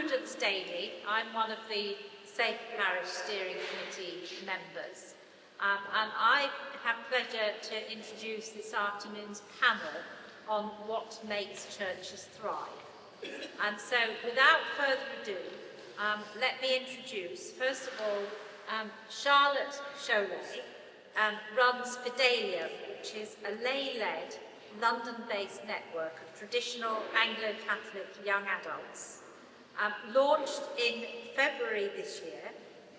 Prudence Daly. I'm one of the Safe Parish Steering Committee members. And I have pleasure to introduce this afternoon's panel on what makes churches thrive. And so, without further ado, let me introduce, first of all, Charlotte Cholet runs Fidelia, which is a lay-led, London-based network of traditional Anglo-Catholic young adults. Launched in February this year,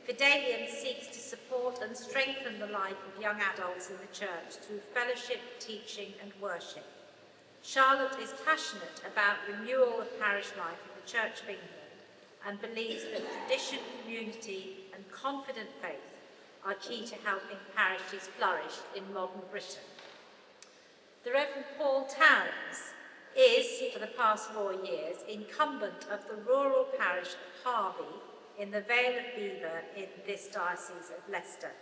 Fidelium seeks to support and strengthen the life of young adults in the church through fellowship, teaching and worship. Charlotte is passionate about renewal of parish life in the Church of England and believes that tradition, community and confident faith are key to helping parishes flourish in modern Britain. The Reverend Paul Towns is, for the past 4 years, incumbent of the rural parish of Harvey in the Vale of Belvoir in this diocese of Leicester.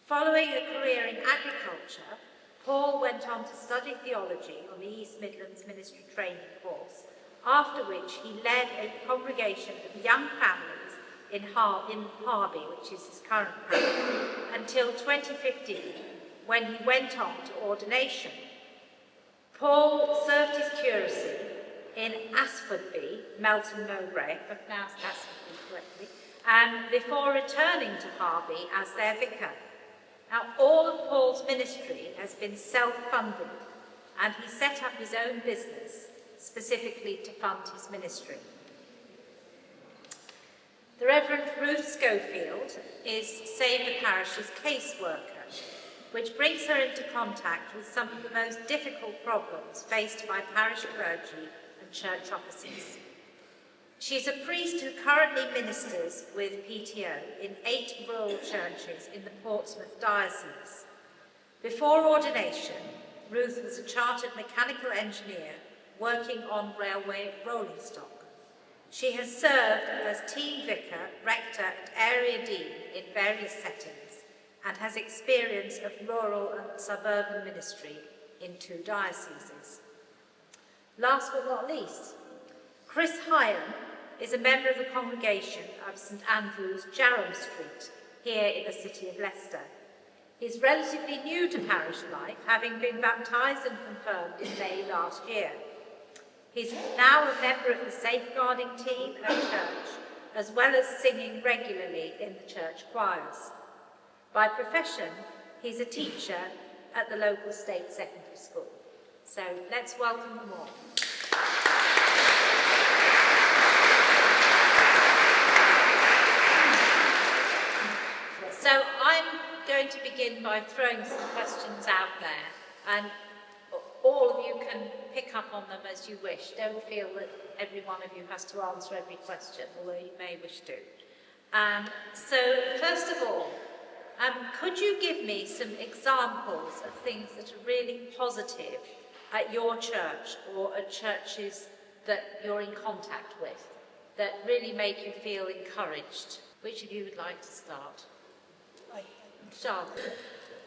Following a career in agriculture, Paul went on to study theology on the East Midlands Ministry Training course, after which he led a congregation of young families in Harvey, which is his current parish, until 2015, when he went on to ordination. Paul served his curacy in Asfordby, Melton Mowbray, if I pronounced Asfordby correctly, and before returning to Harvey as their vicar. Now, all of Paul's ministry has been self-funded, and he set up his own business specifically to fund his ministry. The Reverend Ruth Schofield is Save the Parish's caseworker, which brings her into contact with some of the most difficult problems faced by parish clergy and church offices. She's a priest who currently ministers with PTO in 8 rural churches in the Portsmouth diocese. Before ordination, Ruth was a chartered mechanical engineer working on railway rolling stock. She has served as team vicar, rector and area dean in various settings and has experience of rural and suburban ministry in 2 dioceses. Last but not least, Chris Hyam is a member of the congregation of St Andrew's, Jarram Street, here in the city of Leicester. He's relatively new to parish life, having been baptised and confirmed in May last year. He's now a member of the safeguarding team at church, as well as singing regularly in the church choirs. By profession, he's a teacher at the local state secondary school. So let's welcome them all. So I'm going to begin by throwing some questions out there, and all of you can pick up on them as you wish. Don't feel that every one of you has to answer every question, although you may wish to. So first of all, could you give me some examples of things that are really positive at your church or at churches that you're in contact with, that really make you feel encouraged? Which of you would like to start? Charlotte.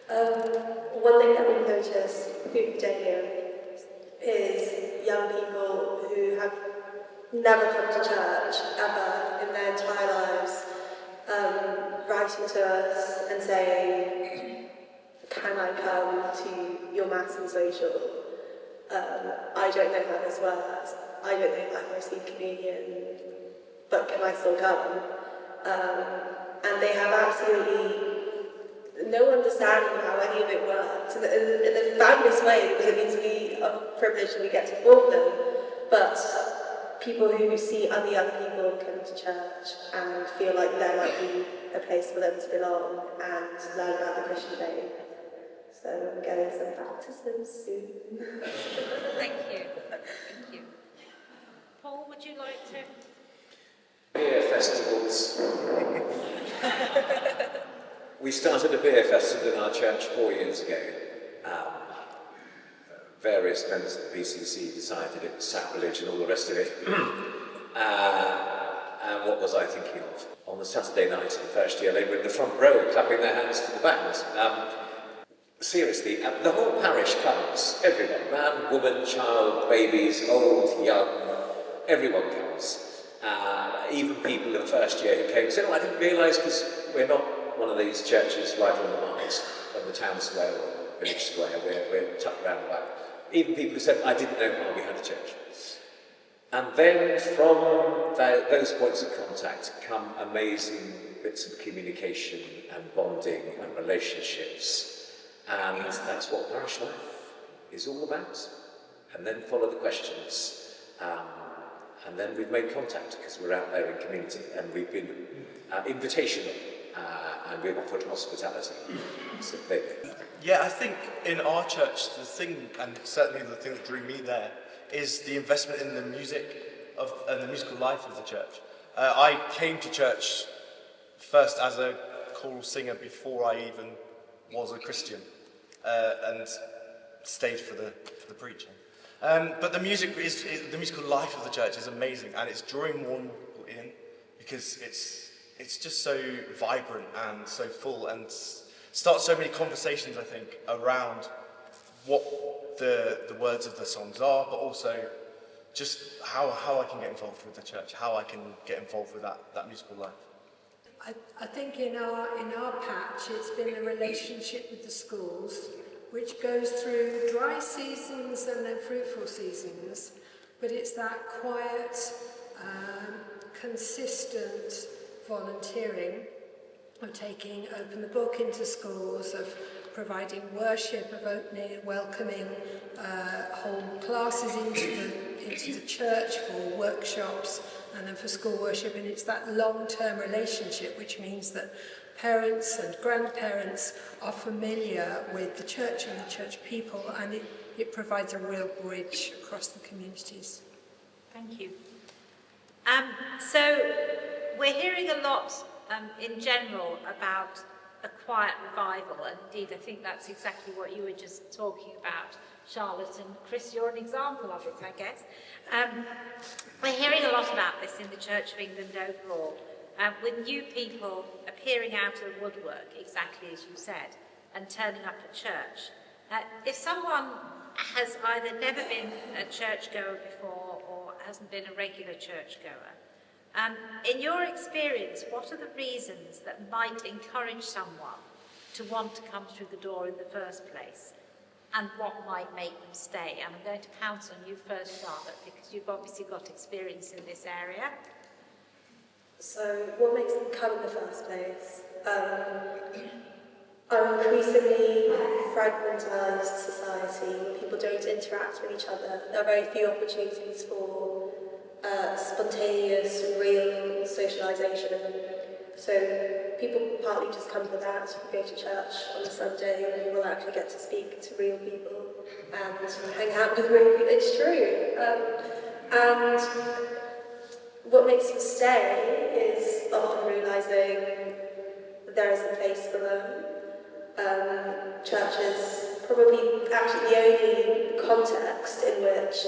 One thing that we notice through Fidelia is young people who have never come to church ever in their entire lives, writing to us and saying, can I come to your mass and social? I don't know how this works. I don't know if I can receive communion, but can I still come? And they have absolutely no understanding of how any of it works. In a fabulous way, because it means we are privileged and we get to form them. But people who see other young people come to church and feel like there might be a place for them to belong and learn about the Christian faith. So I'm getting some baptisms soon. Thank you. Thank you. Paul, would you like to? Beer festivals. We started a beer festival in our church 4 years ago. Various members of the PCC decided it was sacrilege and all the rest of it. And what was I thinking of? On the Saturday night of the first year, they were in the front row clapping their hands to the band. Seriously, the whole parish comes. Everyone, man, woman, child, babies, old, young, everyone comes. Even people in the first year who came and said, "Oh, I didn't realise," because we're not one of these churches right on the market of the town square or village square. We're tucked around the back. Even people who said, "I didn't know Harvey had a church." And then from those points of contact come amazing bits of communication and bonding and relationships. And that's what parish life is all about. And then follow the questions. And then we've made contact because we're out there in community and we've been invitational and we've offered hospitality. So there you go. Yeah, I think in our church, the thing, and certainly the thing that drew me there, is the investment in the music and the musical life of the church. I came to church first as a choral singer before I even was a Christian, and stayed for the preaching. But the musical life of the church is amazing, and it's drawing more and more people in because it's just so vibrant and so full, and starts so many conversations, I think, around what the words of the songs are, but also just how I can get involved with the church, how I can get involved with that musical life. I think in our patch it's been a relationship with the schools which goes through dry seasons and then fruitful seasons, but it's that quiet, consistent volunteering of taking Open the Book into schools, of providing worship, of welcoming whole classes into the church for workshops and then for school worship. And it's that long-term relationship, which means that parents and grandparents are familiar with the church and the church people, and it provides a real bridge across the communities. Thank you. So we're hearing a lot in general about a quiet revival, and indeed I think that's exactly what you were just talking about, Charlotte, and Chris, you're an example of it, I guess. We're hearing a lot about this in the Church of England overall, with new people appearing out of the woodwork, exactly as you said, and turning up at church. If someone has either never been a churchgoer before or hasn't been a regular churchgoer, in your experience, what are the reasons that might encourage someone to want to come through the door in the first place? And what might make them stay? And I'm going to pounce on you first, Charlotte, because you've obviously got experience in this area. So what makes them come in the first place? Our increasingly fragmentised society, where people don't interact with each other. There are very few opportunities for spontaneous, real socialisation. So people partly just come for that. We go to church on a Sunday and you will actually get to speak to real people and hang out with real people. It's true. And what makes them stay is often realising there is a place for them. Church is probably actually the only context in which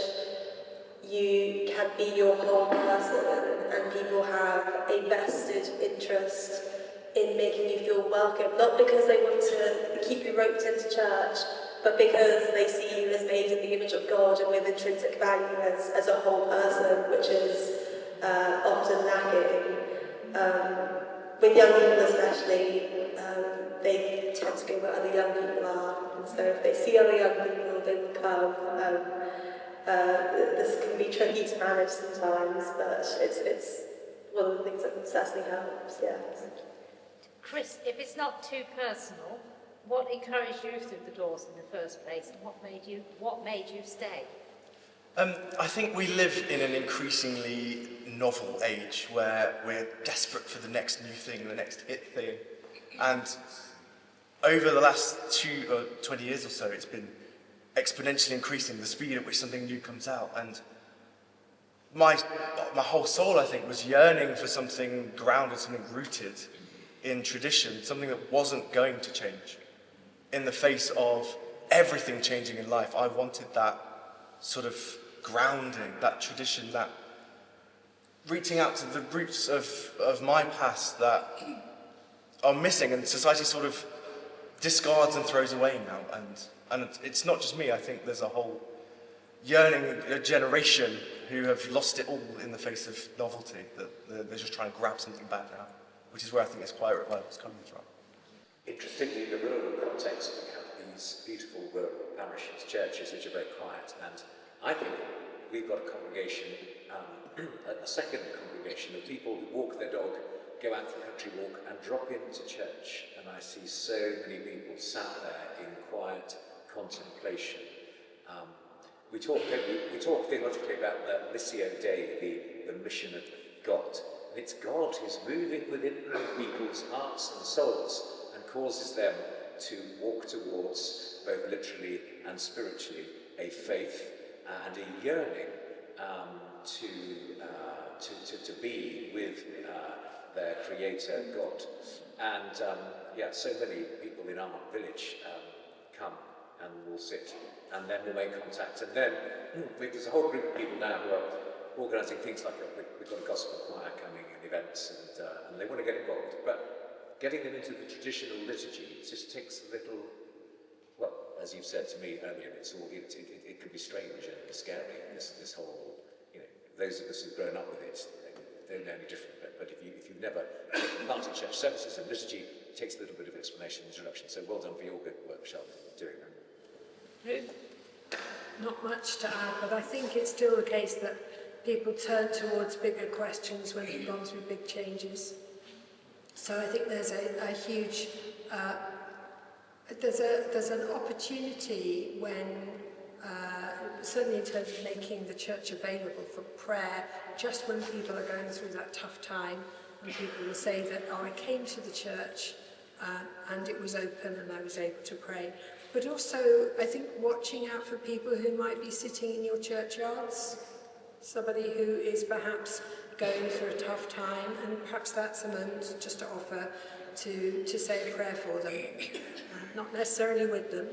you can be your whole person, and people have a vested interest in making you feel welcome, not because they want to keep you roped into church, but because they see you as made in the image of God and with intrinsic value as a whole person, which is often lacking. With young people especially, they tend to go where other young people are, and so if they see other young people, they will come. This can be tricky to manage sometimes, but it's one of the things that certainly helps, yeah. Chris, if it's not too personal, what encouraged you through the doors in the first place, and what made you stay? I think we live in an increasingly novel age where we're desperate for the next new thing, the next hit thing. And over the last 20 years or so, it's been exponentially increasing the speed at which something new comes out. And my whole soul, I think, was yearning for something grounded, something rooted in tradition, something that wasn't going to change. In the face of everything changing in life, I wanted that sort of grounding, that tradition, that reaching out to the roots of my past that are missing, and society sort of discards and throws away now. And it's not just me, I think there's a whole yearning generation who have lost it all in the face of novelty, that they're just trying to grab something back now, which is where I think this quiet revival is coming from. Interestingly, in the rural context, we have these beautiful rural parishes, churches which are very quiet, and I think we've got a congregation, a second congregation of people who walk their dog, go out for a country walk and drop into church, and I see so many people sat there in quiet contemplation. We talk theologically about the Missio Dei, the mission of God, and it's God who's moving within people's hearts and souls and causes them to walk towards, both literally and spiritually, a faith and a yearning to be with their Creator God. And so many people in our village come and will sit, and then we'll make contact. And then there's a whole group of people now who are organising things like we've got a gospel choir coming and events, and they want to get involved. But getting them into the traditional liturgy just takes a little, well, as you've said to me earlier, it can be strange and scary. This whole, those of us who've grown up with it, they don't know any different. But if you've never taken part in church services and liturgy, it takes a little bit of explanation and introduction. So well done for your good work, Charlotte, doing that. Not much to add, but I think it's still the case that people turn towards bigger questions when they've gone through big changes. So I think there's a huge, there's an opportunity when, certainly in terms of making the church available for prayer, just when people are going through that tough time, and people will say that, I came to the church and it was open and I was able to pray. But also, I think watching out for people who might be sitting in your churchyards, somebody who is perhaps going through a tough time, and perhaps that's a moment just to offer to say a prayer for them. Not necessarily with them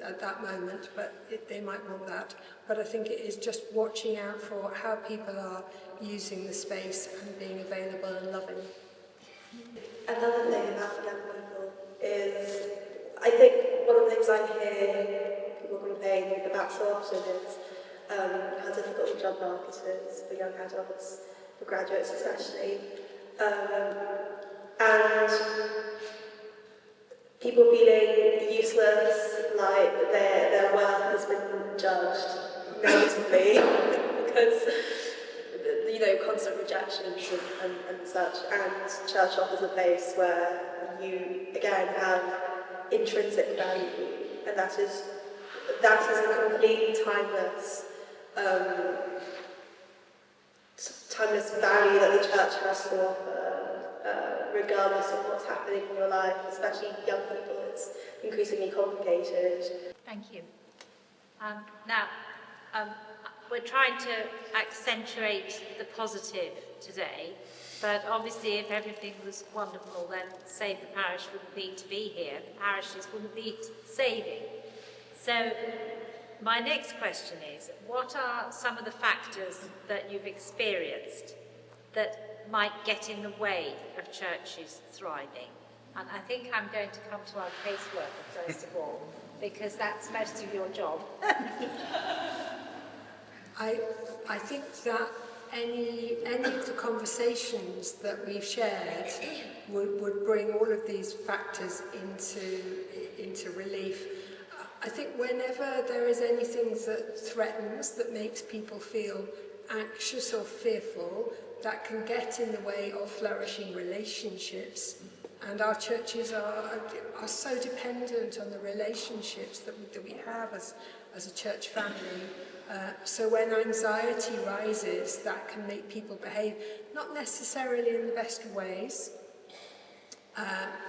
at that moment, but they might want that. But I think it is just watching out for how people are using the space and being available and loving. Another thing about young people is, I think one of the things I hear people complain about so often is how difficult the job market is for young adults, for graduates especially, and people feeling useless, like their worth has been judged negatively because constant rejections and such, and church offers a place where you again have intrinsic value, and that is a completely timeless value that the church has to offer, regardless of what's happening in your life, especially young people. It's increasingly complicated. Thank you. Now, we're trying to accentuate the positive today, but obviously if everything was wonderful, then Save the Parish wouldn't need to be here. The parishes wouldn't need saving. So my next question is, what are some of the factors that you've experienced that might get in the way of churches thriving? And I think I'm going to come to our caseworker first of all, because that's most of your job. I think that any of the conversations that we've shared would bring all of these factors into relief. I think whenever there is anything that threatens, that makes people feel anxious or fearful, that can get in the way of flourishing relationships. And our churches are so dependent on the relationships that we have as a church family. So when anxiety rises, that can make people behave not necessarily in the best ways.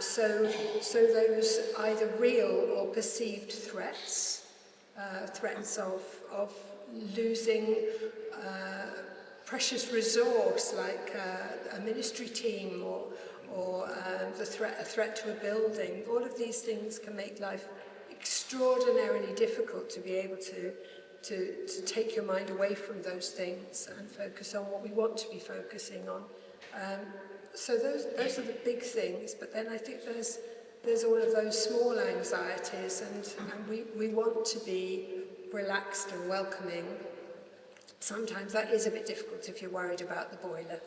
So those either real or perceived threats of losing precious resource like a ministry team or a threat to a building, all of these things can make life extraordinarily difficult to be able to take your mind away from those things and focus on what we want to be focusing on. So those are the big things, but then I think there's all of those small anxieties, and we want to be relaxed and welcoming, sometimes that is a bit difficult if you're worried about the boiler.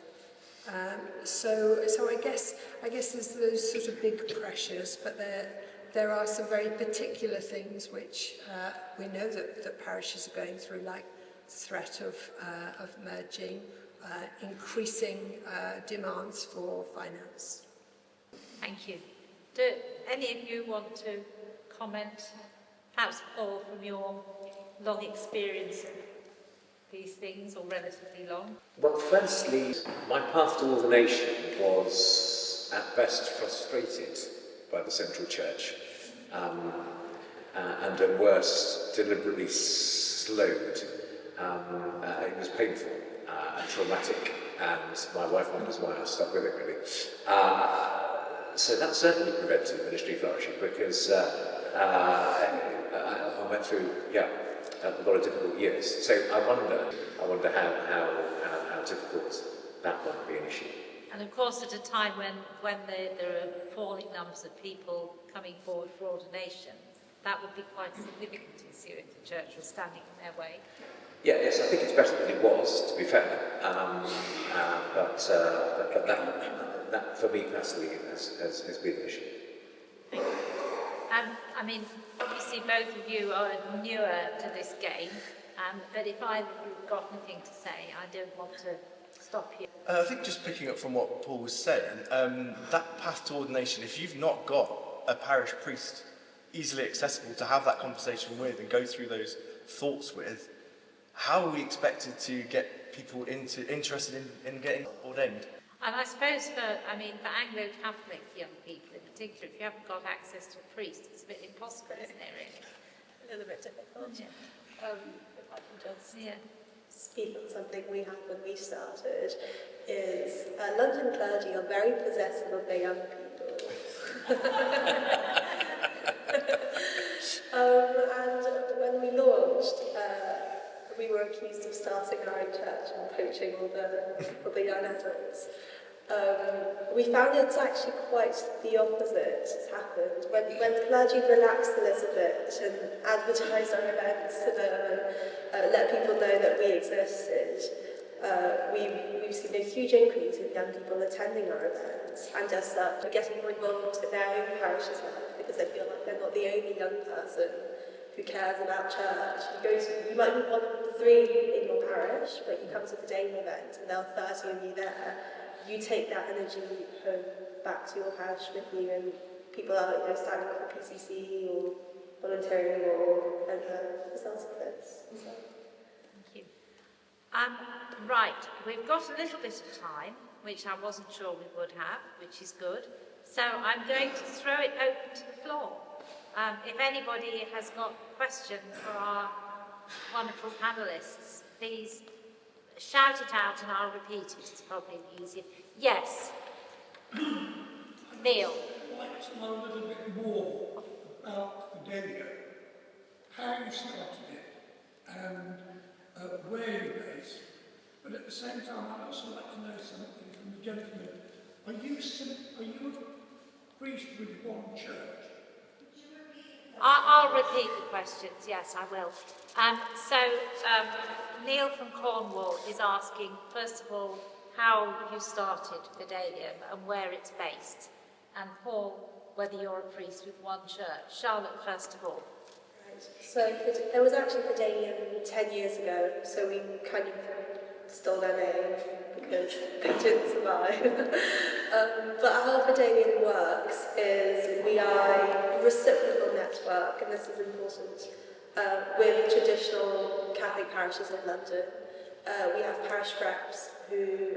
So I guess there's those sort of big pressures, but there are some very particular things which we know that parishes are going through, like threat of merging, increasing demands for finance. Thank you. Do any of you want to comment, perhaps Paul, from your long experience of these things, or relatively long? Well, firstly, my path to ordination was at best frustrated by the Central Church, and at worst deliberately slowed. It was painful and traumatic, and my wife wonders why I stuck with it, really. So that certainly prevented ministry flourishing, because I went through, a lot of difficult years. So I wonder how difficult that might be an issue. And of course, at a time when there are falling numbers of people coming forward for ordination, that would be quite a significant issue if the church was standing in their way. Yeah, yes, I think it's better than it was, to be fair. But that for me personally has been an issue. I mean, obviously both of you are newer to this game, but if either of you have got anything to say, I don't want to stop you. I think just picking up from what Paul was saying, that path to ordination, if you've not got a parish priest easily accessible to have that conversation with and go through those thoughts with, how are we expected to get people interested in getting ordained? And I suppose for Anglo-Catholic young people in particular, if you haven't got access to a priest, it's a bit impossible, isn't it, really? A little bit difficult. Yeah. If I can just Yeah. speak on something we had when we started, is London clergy are very possessive of their young people. And when we launched, we were accused of starting our own church and poaching all the young adults. We found it's actually quite the opposite has happened. When clergy relaxed a little bit and advertised our events to them and let people know that we existed, we've seen a huge increase in young people attending our events, and as such, getting more involved in their own parishes life because they feel like they're not the only young person who cares about church. You might be one of 3 in your parish, but you come to the daily event and there are 30 of you there. You take that energy home back to your parish with you, and people are signing up for PCC or volunteering or as a result of this. So. Thank you. Right, we've got a little bit of time, which I wasn't sure we would have, which is good. So I'm going to throw it open to the floor. If anybody has got questions for our wonderful panellists, please shout it out and I'll repeat it. It's probably easier. Yes. Neil. I'd like to know a little bit more about Fidelio, how you started it and where you're based. But at the same time, I'd also like to know something from the gentleman. Are you a priest with one church? I'll repeat the questions, yes, I will. Neil from Cornwall is asking, first of all, how you started Fidelium and where it's based. And Paul, whether you're a priest with one church. Charlotte, first of all. Right. So there was actually Fidelium 10 years ago, so we kind of stole their name because they didn't survive. But how Fidelium works is we are a reciprocal network, and this is important, with traditional Catholic parishes in London. We have parish reps who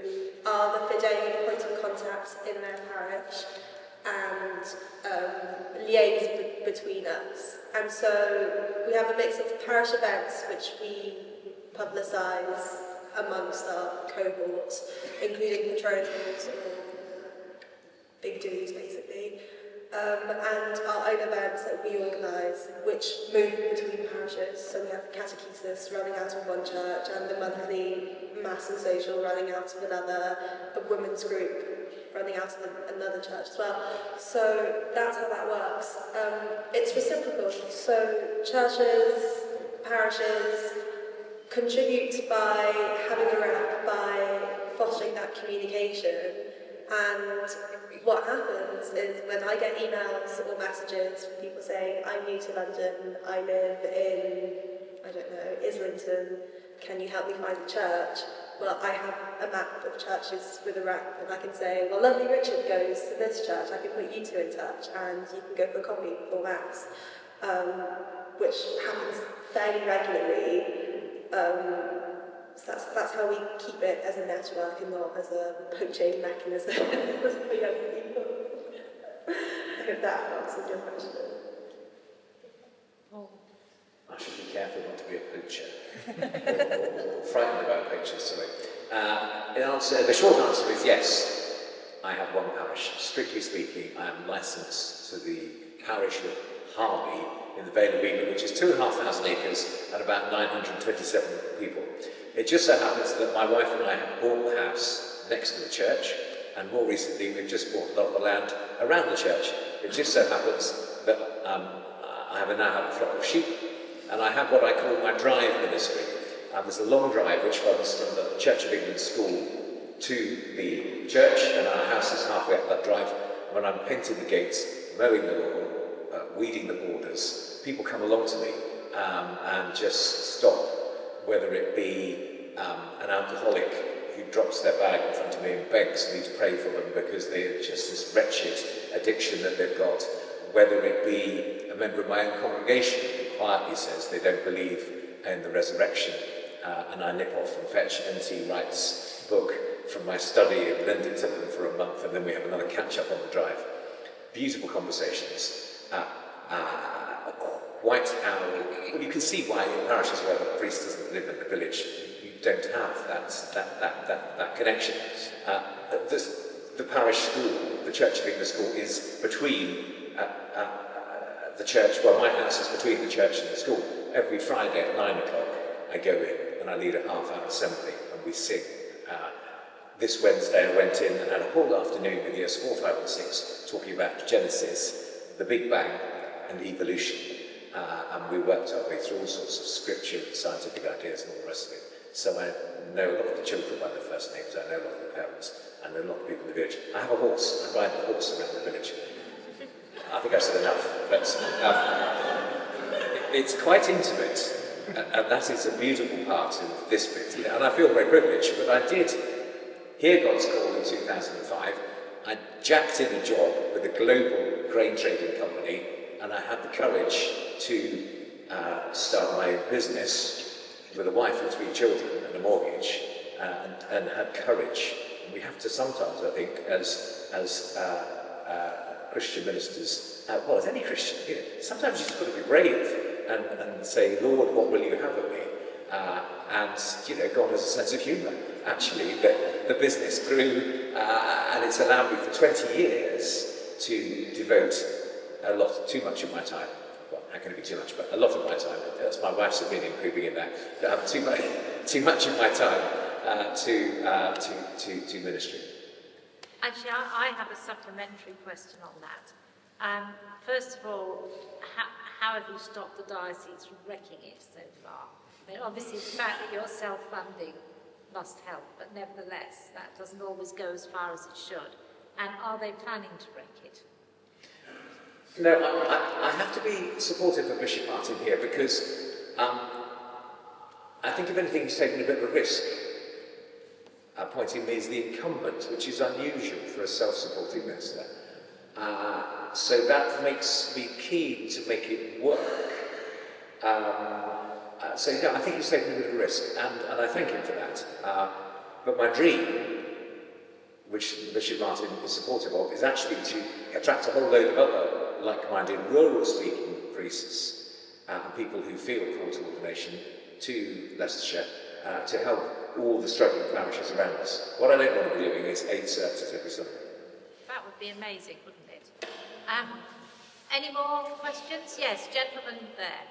are the Fidelium point of contact in their parish and liaise between us. And so we have a mix of parish events which we publicise amongst our cohorts, including patronicals or big do's basically, and our own events that we organise which move between parishes. So we have catechesis running out of one church and the monthly mass and social running out of another, a women's group running out of another church as well. So that's how that works. It's reciprocal. So churches parishes contribute by having a rep, by fostering that communication. And what happens is when I get emails or messages from people saying, I'm new to London, I live in, I don't know, Islington, can you help me find a church? Well, I have a map of churches with a rep, and I can say, well, lovely Richard goes to this church, I can put you two in touch, and you can go for a coffee before Mass, which happens fairly regularly. So that's how we keep it as a network and not as a poaching mechanism for young people. I hope that answers your question. I should be careful not to be a poacher. or frightened about poachers, sorry. The short answer is yes, I have one parish. Strictly speaking, I am licensed to the parish of Harby in the Vale of Weymouth, which is 2,500 acres and about 927 people. It just so happens that my wife and I have bought the house next to the church, and more recently we've just bought a lot of the land around the church. It just so happens that I now have a flock of sheep, and I have what I call my drive ministry. There's a long drive which runs from the Church of England school to the church, and our house is halfway up that drive. When I'm painting the gates, mowing the lawn, weeding the borders, people come along to me and just stop, whether it be an alcoholic who drops their bag in front of me and begs me to pray for them because they're just this wretched addiction that they've got, whether it be a member of my own congregation who quietly says they don't believe in the resurrection, and I nip off and fetch N.T. Wright's book from my study and lend it to them for a month, and then we have another catch-up on the drive. Beautiful conversations. Quite how, well, you can see why in parishes where the priest doesn't live in the village, you don't have that connection. The parish school, the Church of England school, is between the church, well, my house is between the church and the school. Every Friday at 9 o'clock, I go in and I lead a half-hour assembly and we sing. This Wednesday I went in and had a whole afternoon with years 4, 5 and 6 talking about Genesis, the Big Bang and evolution. And we worked our way through all sorts of scripture and scientific ideas and all the rest of it. So I know a lot of the children by their first names, I know a lot of the parents, I know a lot of people in the village. I have a horse, I ride the horse around the village. I think I've said enough, but it's quite intimate, and that is a beautiful part of this bit. And I feel very privileged, but I did hear God's call in 2005. I jacked in a job with a global grain trading company, and I had the courage to start my own business with a wife and 3 children and a mortgage, and had courage. And we have to sometimes, I think, as Christian ministers, well, as any Christian, sometimes you've just got to be brave and say, Lord, what will you have of me? And God has a sense of humour. Actually, the business grew, and it's allowed me for 20 years to devote too much of my time. Well, how can it be too much? But a lot of my time. That's my wife's opinion creeping in there. To have too much of my time to ministry. Actually, I have a supplementary question on that. First of all, how have you stopped the diocese from wrecking it so far? I mean, obviously, the fact that you're self-funding must help, but nevertheless, that doesn't always go as far as it should. And are they planning to wreck it? No, I have to be supportive of Bishop Martin here because I think if anything he's taken a bit of a risk appointing me as the incumbent, which is unusual for a self-supporting minister. So that makes me keen to make it work. So yeah, I think he's taken a bit of a risk, and I thank him for that. But my dream, which Bishop Martin is supportive of, is actually to attract a whole load of other like-minded rural-speaking priests and people who feel called to ordination to Leicestershire to help all the struggling parishes around us. What I don't want to be doing is 8 services every Sunday. That would be amazing, wouldn't it? Any more questions? Yes, gentleman there.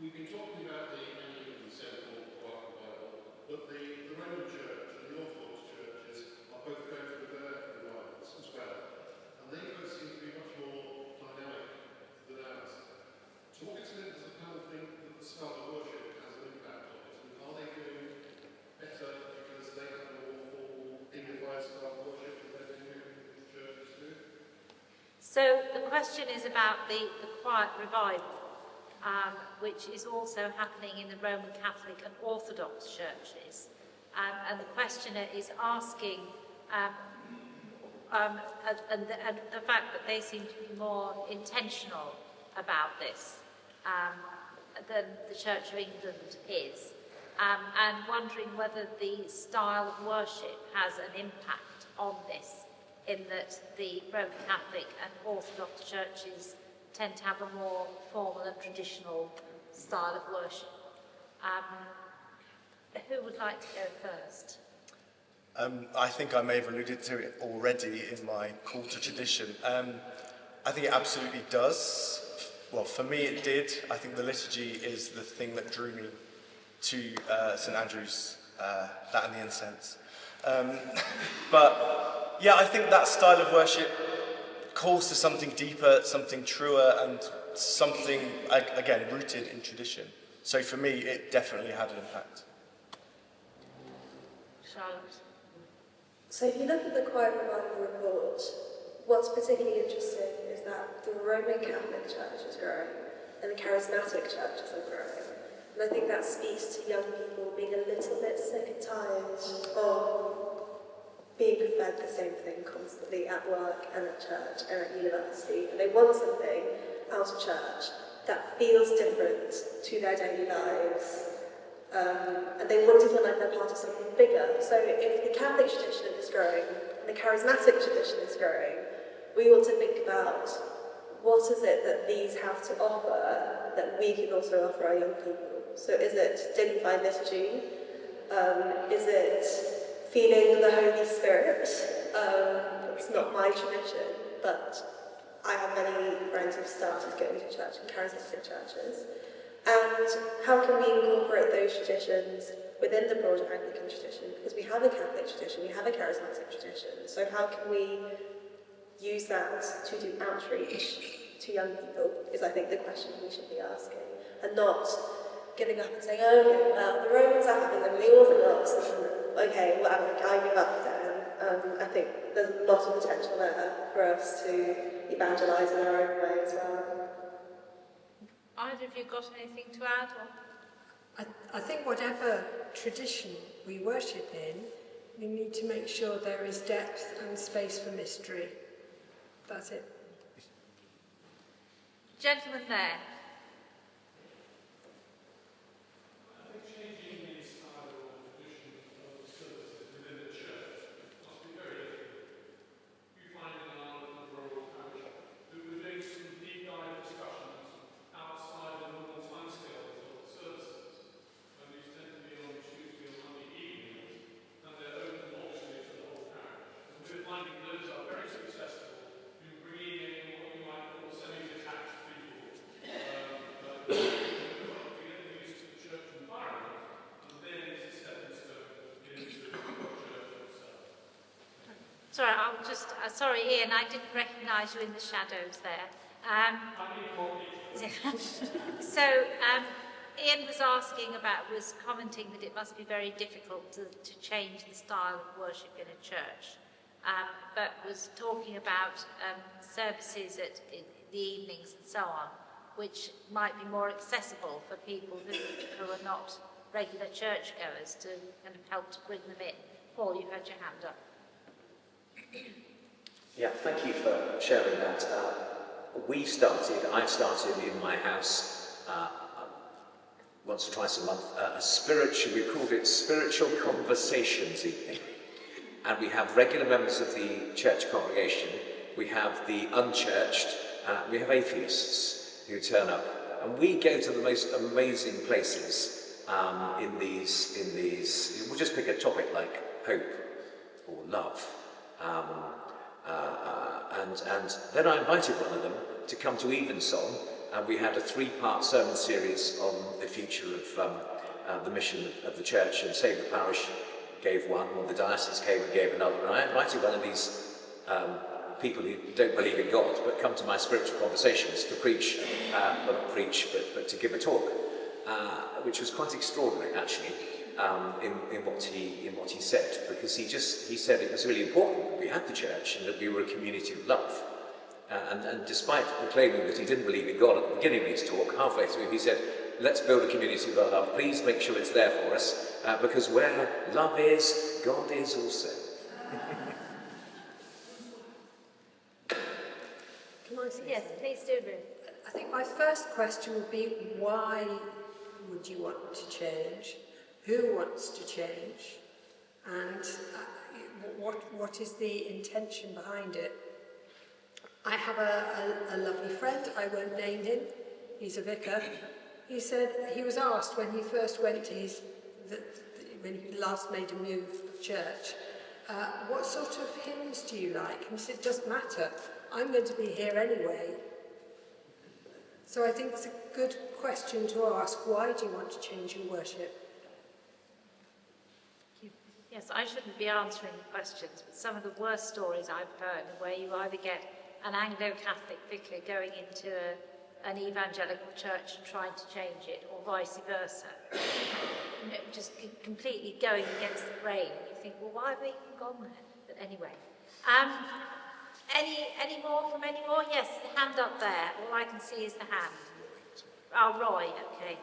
We've been talking about the Anglican Central quite a while, but the Roman Church and the Orthodox churches are both going through their revivals as well, and they both seem to be much more dynamic than ours. To what extent does the So the question is about the quiet revival, which is also happening in the Roman Catholic and Orthodox churches. And the questioner is asking, and the fact that they seem to be more intentional about this than the Church of England is, and wondering whether the style of worship has an impact on this, in that the Roman Catholic and Orthodox churches tend to have a more formal and traditional style of worship. Who would like to go first? I think I may have alluded to it already in my call to tradition. I think it absolutely does. Well, for me it did. I think the liturgy is the thing that drew me to St Andrew's, that and the incense. But yeah, I think that style of worship calls to something deeper, something truer, and something, again, rooted in tradition. So for me, it definitely had an impact. Charlotte? So if you look at the Quiet Revival report, what's particularly interesting is that the Roman Catholic Church is growing and the Charismatic churches are growing. And I think that speaks to young people being a little bit sick and tired of being fed the same thing constantly at work and at church and at university. And they want something out of church that feels different to their daily lives. And they want to feel like they're part of something bigger. So if the Catholic tradition is growing and the charismatic tradition is growing, we want to think about what is it that these have to offer that we can also offer our young people. So is it dignified liturgy? Is it feeling the Holy Spirit? It's not my tradition, but I have many friends who've started going to church in charismatic churches. And how can we incorporate those traditions within the broader Anglican tradition? Because we have a Catholic tradition, we have a charismatic tradition. So how can we use that to do outreach to young people is, I think, the question we should be asking. And not giving up and saying, oh, okay, well, the Romans are having them, the Orthodox, and okay, whatever, I give up then. I think there's a lot of potential there for us to evangelise in our own way as well. Either of you got anything to add? Or? I think whatever tradition we worship in, we need to make sure there is depth and space for mystery. That's it. Gentleman there. Sorry, sorry, Ian, I didn't recognise you in the shadows there. Ian was commenting that it must be very difficult to change the style of worship in a church, but was talking about services in the evenings and so on, which might be more accessible for people who are not regular churchgoers to kind of help to bring them in. Paul, you had your hand up. Yeah, thank you for sharing that. I started in my house once or twice a month, we called it Spiritual Conversations Evening. And we have regular members of the church congregation, we have the unchurched, we have atheists who turn up. And we go to the most amazing places in these, we'll just pick a topic like hope or love. And then I invited one of them to come to Evensong, and we had a 3-part sermon series on the future of the mission of the church, and Save the Parish gave one, the diocese came and gave another, and I invited one of these people who don't believe in God, but come to my spiritual conversations to preach, well, not preach, but to give a talk, which was quite extraordinary, actually. In what he said, because he said it was really important that we had the church and that we were a community of love, And despite proclaiming that he didn't believe in God at the beginning of his talk, halfway through he said, let's build a community of love. Please make sure it's there for us, because where love is, God is also. Can I say Yes, something? please do, Ruth. I think my first question would be, why would you want to change? Who wants to change? And what is the intention behind it? I have a lovely friend, I won't name him, he's a vicar. He said he was asked when he first went to when he last made a move of church, what sort of hymns do you like? And he said, it doesn't matter, I'm going to be here anyway. So I think it's a good question to ask, why do you want to change your worship? Yes, I shouldn't be answering the questions, but some of the worst stories I've heard are where you either get an Anglo-Catholic vicar going into an evangelical church and trying to change it, or vice versa. You know, just completely going against the grain. You think, well, why have we even gone there? But anyway. Any more from anyone? Yes, the hand up there. All I can see is the hand. Oh, Roy, okay.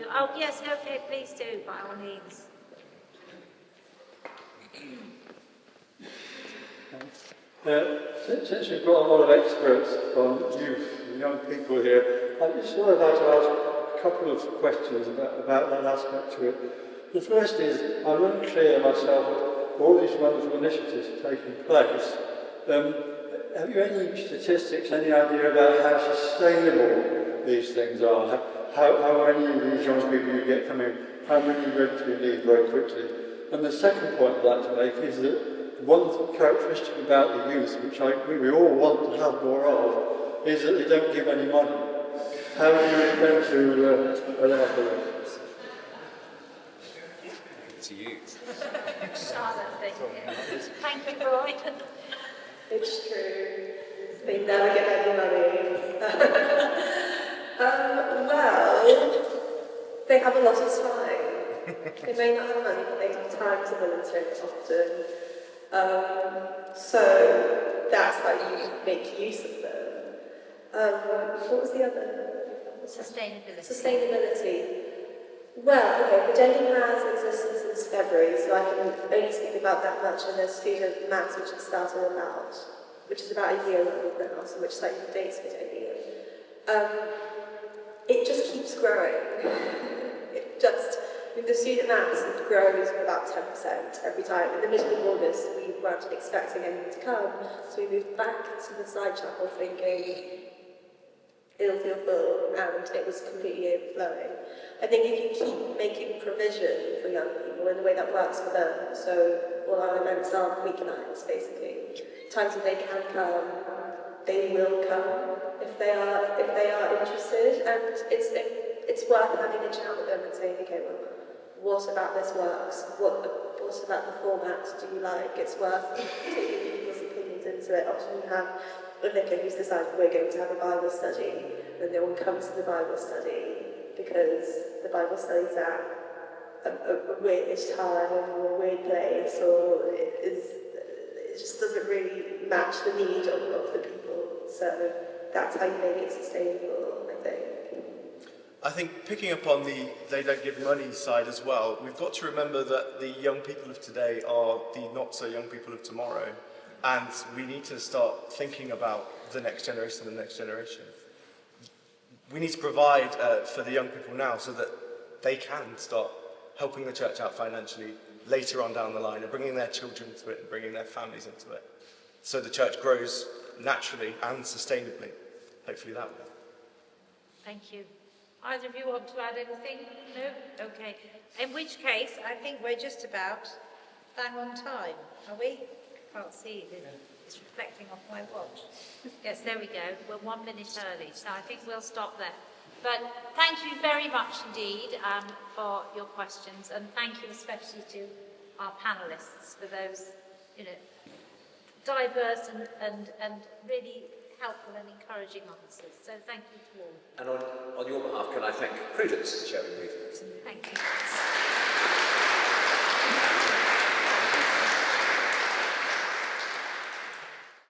Oh, yes, okay, please do, by all means. Since we've got a lot of experts on youth and young people here, I just would like to ask a couple of questions about that aspect to it. The first is, I'm unclear myself with all these wonderful initiatives taking place. Have you any statistics, any idea about how sustainable these things are? How many of these young people you get coming, how many eventually leave very quickly? And the second point I'd like to make is that one characteristic about the youth, which we all want to have more of, is that they don't give any money. How do you intend to allow for this? To you. Charlotte, thank you, Roy. It's true. They never get any money. Well, they have a lot of time. They may not have money, but they have time to volunteer often. So that's how you make use of them. What was the other? Sustainability. Well, okay, the Daily has existed since February, so I can only speak about that much, and there's student maths which has started about, which is about a year old now, so which slightly dates for Daily. It just keeps growing. The student maths grows about 10% every time. In the middle of August, we weren't expecting anyone to come, so we moved back to the side chapel thinking it'll feel full, and it was completely overflowing. I think if you keep making provision for young people in the way that works for them, so all our events are weeknights basically, times when they can come, they will come if they are interested, and it's worth having a chat with them and saying, okay, well, what about this works? What about the format do you like? It's worth taking people's opinions into it. Often you have a vicar who's decided we're going to have a Bible study, and no one comes to the Bible study because the Bible study's at a weird time or a weird place, or it just doesn't really match the need of the people. So that's how you make it sustainable, I think. I think picking up on the they don't give money side as well, we've got to remember that the young people of today are the not so young people of tomorrow. And we need to start thinking about the next generation and the next generation. We need to provide for the young people now so that they can start helping the church out financially later on down the line and bringing their children to it and bringing their families into it. So the church grows naturally and sustainably, hopefully that way. Thank you. Either of you want to add anything? No? Okay. In which case, I think we're just about bang on time, are we? Can't see it. It's reflecting off my watch. Yes, there we go. We're 1 minute early, so I think we'll stop there. But thank you very much indeed for your questions, and thank you especially to our panellists for those, diverse and really helpful and encouraging answers. So thank you to all. And on your behalf, can I thank Prudence for sharing with us? Thank you.